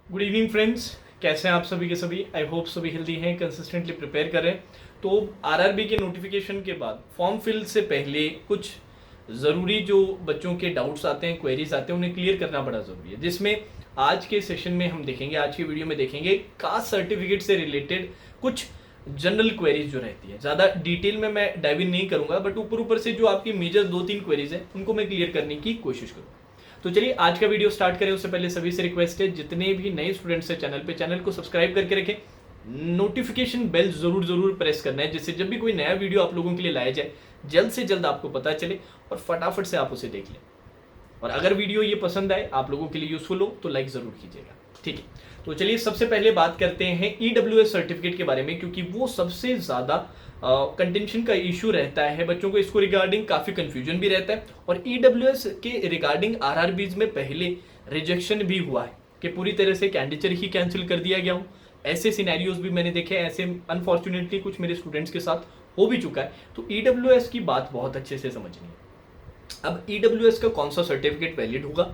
Good evening friends, कैसे हैं आप सभी के सभी। आई होप सभी हेल्दी हैं, कंसिस्टेंटली प्रिपेयर कर रहे हैं। तो आरआरबी के नोटिफिकेशन के बाद फॉर्म फिल से पहले कुछ ज़रूरी जो बच्चों के डाउट्स आते हैं, क्वेरीज आते हैं, उन्हें क्लियर करना बड़ा ज़रूरी है, जिसमें आज के सेशन में हम देखेंगे, आज की वीडियो में देखेंगे कास्ट सर्टिफिकेट से रिलेटेड कुछ जनरल क्वेरीज जो रहती है। ज़्यादा डिटेल में मैं डाइव इन नहीं करूंगा, बट ऊपर ऊपर से जो आपकी मेजर 2-3 क्वेरीज हैं उनको मैं क्लियर करने की कोशिश करूँगा। तो चलिए आज का वीडियो स्टार्ट करें। उससे पहले सभी से रिक्वेस्ट है, जितने भी नए स्टूडेंट्स हैं चैनल को सब्सक्राइब करके रखें, नोटिफिकेशन बेल जरूर प्रेस करना है, जिससे जब भी कोई नया वीडियो आप लोगों के लिए लाया जाए जल्द से जल्द आपको पता चले और फटाफट से आप उसे देख लें। और अगर वीडियो ये पसंद आए, आप लोगों के लिए यूजफुल हो, तो लाइक जरूर कीजिएगा। ठीक है, तो चलिए सबसे पहले बात करते हैं ईडब्ल्यूएस सर्टिफिकेट के बारे में, क्योंकि वो सबसे ज्यादा कंटेंशन का इशू रहता है बच्चों को। इसको रिगार्डिंग काफी कंफ्यूजन भी रहता है, और ईडब्ल्यूएस के रिगार्डिंग आरआरबीज में पहले रिजेक्शन भी हुआ है कि पूरी तरह से कैंडिडेट ही कैंसिल कर दिया गया हूं। ऐसे सिनेरियोज भी मैंने देखे, ऐसे अनफॉर्चुनेटली कुछ मेरे स्टूडेंट्स के साथ हो भी चुका है। तो ईडब्ल्यूएस की बात बहुत अच्छे से समझनी है। अब ईडब्ल्यूएस का कौन सा सर्टिफिकेट वैलिड होगा,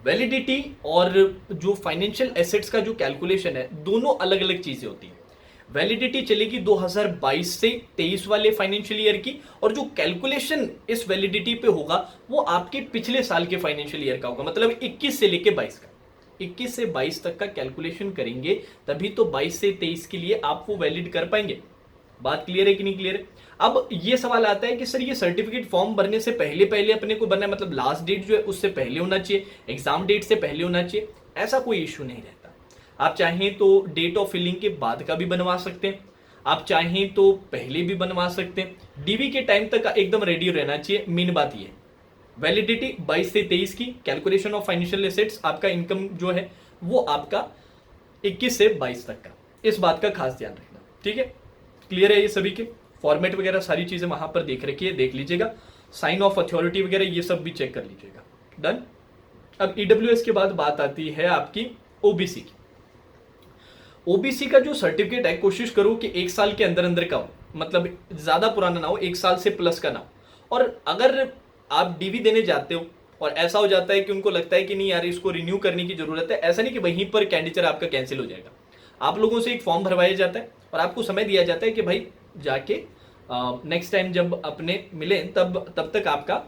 वैलिडिटी और जो फाइनेंशियल एसेट्स का जो कैलकुलेशन है, दोनों अलग अलग चीजें होती हैं। वैलिडिटी चलेगी 2022 से 23 वाले फाइनेंशियल ईयर की, और जो कैलकुलेशन इस वैलिडिटी पे होगा वो आपके पिछले साल के फाइनेंशियल ईयर का होगा, मतलब 21 से लेके 22 का। 21 से 22 तक का कैलकुलेशन करेंगे, तभी तो 22 से 23 के लिए आप वो वैलिड कर पाएंगे। बात क्लियर है कि नहीं क्लियर है। अब ये सवाल आता है कि सर ये सर्टिफिकेट फॉर्म भरने से पहले पहले अपने को बनना है, मतलब लास्ट डेट जो है उससे पहले होना चाहिए, एग्जाम डेट से पहले होना चाहिए। ऐसा कोई इश्यू नहीं रहता। आप चाहें तो डेट ऑफ फिलिंग के बाद का भी बनवा सकते हैं, आप चाहें तो पहले भी बनवा सकते हैं। डीवी के टाइम तक एकदम रेडी रहना चाहिए। मेन बात ये, वैलिडिटी 22 से 23 की, कैलकुलेशन ऑफ फाइनेंशियल एसेट्स, आपका इनकम जो है वो आपका 21 से 22 तक का। इस बात का खास ध्यान रखना। ठीक है, क्लियर है ये सभी के। फॉर्मेट वगैरह सारी चीजें वहां पर देख रखी है, देख लीजिएगा। साइन ऑफ अथॉरिटी वगैरह ये सब भी चेक कर लीजिएगा। डन। अब ईडब्ल्यूएस के बाद बात आती है आपकी ओबीसी की। ओबीसी का जो सर्टिफिकेट है, कोशिश करो कि 1 साल के अंदर अंदर का हो, मतलब ज्यादा पुराना ना हो, 1 साल से प्लस का ना हो। और अगर आप डीवी देने जाते हो और ऐसा हो जाता है कि उनको लगता है कि नहीं यार इसको रिन्यू करने की जरूरत है, ऐसा नहीं कि वहीं पर कैंडिडेट आपका कैंसिल हो जाएगा। आप लोगों से एक फॉर्म भरवाया जाता है और आपको समय दिया जाता है कि भाई जाके नेक्स्ट टाइम जब अपने मिले तब तक आपका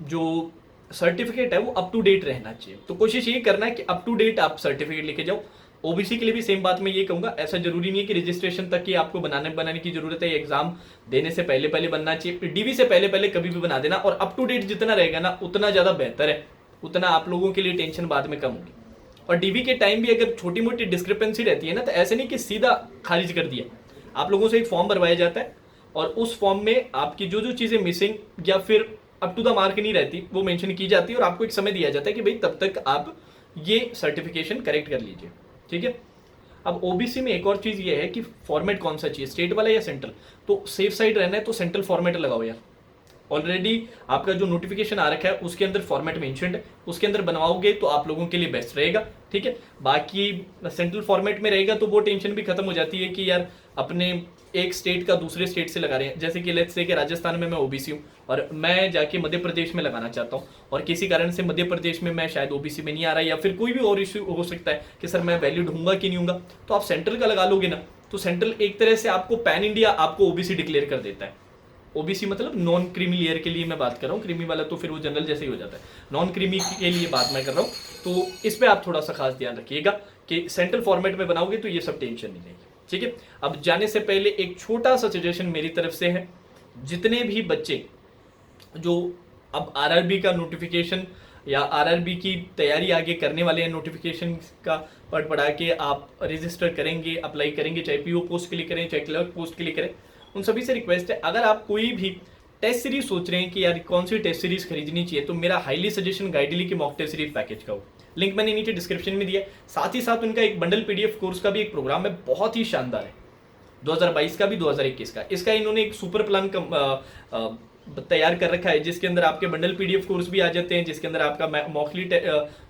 जो सर्टिफिकेट है वो अप टू डेट रहना चाहिए। तो कोशिश ये करना है कि अप टू डेट आप सर्टिफिकेट लेके जाओ। ओबीसी के लिए भी सेम बात मैं ये कहूंगा, ऐसा जरूरी नहीं है कि रजिस्ट्रेशन तक ही आपको बनाने की जरूरत है। एग्जाम देने से पहले पहले बनना चाहिए, डीवी से पहले पहले कभी भी बना देना। और अप टू डेट जितना रहेगा ना उतना ज्यादा बेहतर है, उतना आप लोगों के लिए टेंशन बाद में कम होगी। और डीवी के टाइम भी अगर छोटी मोटी डिस्क्रिपेंसी रहती है ना, तो ऐसे नहीं कि सीधा खारिज कर दिया। आप लोगों से एक फॉर्म भरवाया जाता है और उस फॉर्म में आपकी जो जो चीजें मिसिंग या फिर अप टू द मार्क नहीं रहती वो मेंशन की जाती है, और आपको एक समय दिया जाता है कि भाई तब तक आप ये सर्टिफिकेशन करेक्ट कर लीजिए। ठीक है। अब ओबीसी में एक और चीज ये है कि फॉर्मेट कौन सा चाहिए, स्टेट वाला या सेंट्रल। तो सेफ साइड रहना है तो सेंट्रल फॉर्मेट लगाओ यार। ऑलरेडी आपका जो नोटिफिकेशन आ रखा है उसके अंदर फॉर्मेट मेंशन्ड है, उसके अंदर बनवाओगे तो आप लोगों के लिए बेस्ट रहेगा। ठीक है। बाकी सेंट्रल फॉर्मेट में रहेगा तो वो टेंशन भी खत्म हो जाती है कि यार अपने एक स्टेट का दूसरे स्टेट से लगा रहे हैं। जैसे कि लेट्स से कि राजस्थान में मैं ओबीसी हूँ और मैं जाके मध्य प्रदेश में लगाना चाहता हूँ, और किसी कारण से मध्य प्रदेश में मैं शायद ओबीसी में नहीं आ रहा, या फिर कोई भी और इश्यू हो सकता है कि सर मैं वैलिड हूँगा कि नहीं हूँगा, तो आप सेंट्रल का लगा लोगे ना। तो सेंट्रल एक तरह से आपको पैन इंडिया आपको ओबीसी डिक्लेयर कर देता है। ओबीसी मतलब नॉन क्रीमी लेयर के लिए मैं बात कर रहा हूँ, क्रीमी वाला तो फिर वो जनरल जैसे ही हो जाता है, नॉन क्रीमी के लिए बात मैं कर रहा हूँ। तो इस पे आप थोड़ा सा खास ध्यान रखिएगा कि सेंट्रल फॉर्मेट में बनाओगे तो ये सब टेंशन नहीं रहेगी। ठीक है। अब जाने से पहले एक छोटा सा सजेशन मेरी तरफ से है, जितने भी बच्चे जो अब आरआरबी का नोटिफिकेशन या आरआरबी की तैयारी आगे करने वाले हैं, नोटिफिकेशन का पढ़ पढ़ा के आप रजिस्टर करेंगे, अप्लाई करेंगे, चाहे पीओ पोस्ट के लिए करें चाहे क्लर्क पोस्ट के लिए करें, उन सभी से रिक्वेस्ट है, अगर आप कोई भी टेस्ट सीरीज सोच रहे हैं कि यार कौन सी टेस्ट सीरीज खरीदनी चाहिए, तो मेरा हाईली सजेशन गाइडली के मॉक टेस्ट सीरीज पैकेज का हो। लिंक मैंने नीचे डिस्क्रिप्शन में दिया है। साथ ही साथ उनका एक बंडल पीडीएफ कोर्स का भी एक प्रोग्राम है, बहुत ही शानदार है, 2022 का भी 2021 का। इसका इन्होंने एक सुपर प्लान तैयार कर रखा है, जिसके अंदर आपके बंडल पीडीएफ कोर्स भी आ जाते हैं, जिसके अंदर आपका मॉकली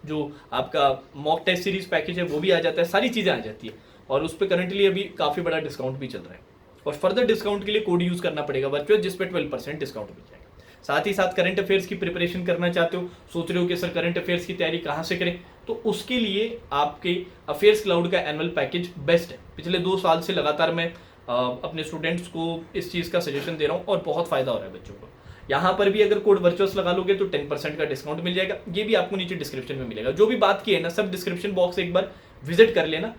जो आपका मॉक टेस्ट सीरीज पैकेज है वो भी आ जाता है, सारी चीजें आ जाती है। और उस पर करंटली अभी काफी बड़ा डिस्काउंट भी चल रहा है, और फर्दर डिस्काउंट के लिए कोड यूज करना पड़ेगा वर्चुअल, जिस पे 12% डिस्काउंट मिल जाएगा। साथ ही साथ करंट अफेयर्स की प्रिपरेशन करना चाहते हो, सोच रहे हो कि सर करंट अफेयर्स की तैयारी कहाँ से करें, तो उसके लिए आपके अफेयर्स क्लाउड का एनुअल पैकेज बेस्ट है। पिछले 2 साल से लगातार मैं अपने स्टूडेंट्स को इस चीज़ का सजेशन दे रहा हूँ और बहुत फायदा हो रहा है बच्चों को। यहाँ पर भी अगर कोड वर्चुअस लगा लोगे तो 10% का डिस्काउंट मिल जाएगा, ये भी आपको नीचे डिस्क्रिप्शन में मिलेगा। जो भी बात की है ना, सब डिस्क्रिप्शन बॉक्स एक बार विजिट कर लेना,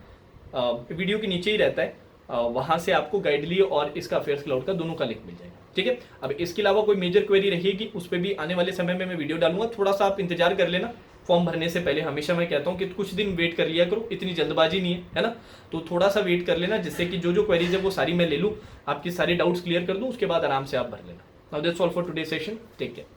वीडियो के नीचे ही रहता है, वहाँ से आपको गाइडली और इसका अफेयर्स क्लाउड का दोनों का लिंक मिल जाएगा। ठीक है, अब इसके अलावा कोई मेजर क्वेरी रहेगी उस पर भी आने वाले समय में मैं वीडियो डालूंगा, थोड़ा सा आप इंतजार कर लेना। फॉर्म भरने से पहले हमेशा मैं कहता हूँ कि कुछ दिन वेट कर लिया करो, इतनी जल्दबाजी नहीं है ना, तो थोड़ा सा वेट कर लेना, जिससे कि जो क्वेरीज है वो सारी मैं ले लूँ, आपकी सारी डाउट्स क्लियर कर दूँ, उसके बाद आराम से आप भर लेना। Now that's all for today session, take care.